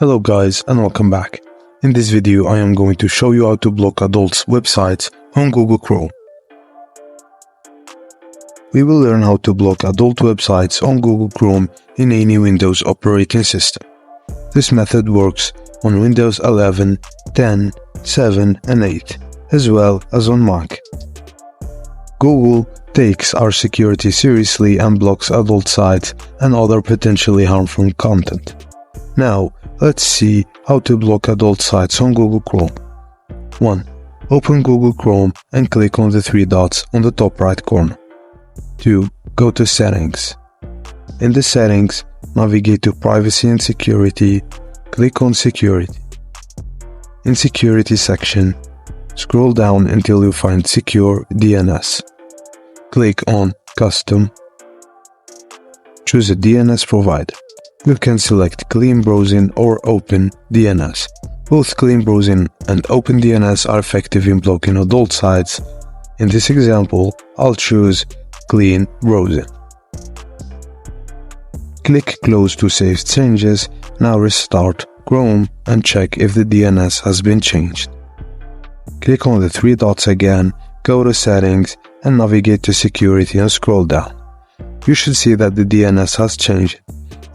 Hello guys and welcome back. In this video I am going to show you how to block adults' websites on Google Chrome. We will learn how to block adult websites on Google Chrome in any Windows operating system. This method works on Windows 11, 10, 7 and 8, as well as on Mac. Google takes our security seriously and blocks adult sites and other potentially harmful content. Now, let's see how to block adult sites on Google Chrome. 1. Open Google Chrome and click on the three dots on the top right corner. 2. Go to Settings. In the Settings, navigate to Privacy and Security, click on Security. In Security section, scroll down until you find Secure DNS. Click on Custom. Choose a DNS provider. You can select Clean Browsing or Open DNS. Both Clean Browsing and Open DNS are effective in blocking adult sites. In this example, I'll choose Clean Browsing. Click Close to save changes. Now restart Chrome and check if the DNS has been changed. Click on the three dots again, go to Settings and navigate to Security and scroll down. You should see that the DNS has changed,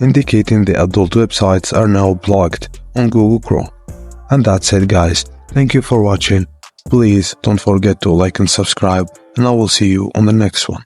indicating the adult websites are now blocked on Google Chrome. And that's it guys, thank you for watching. Please don't forget to like and subscribe, and I will see you on the next one.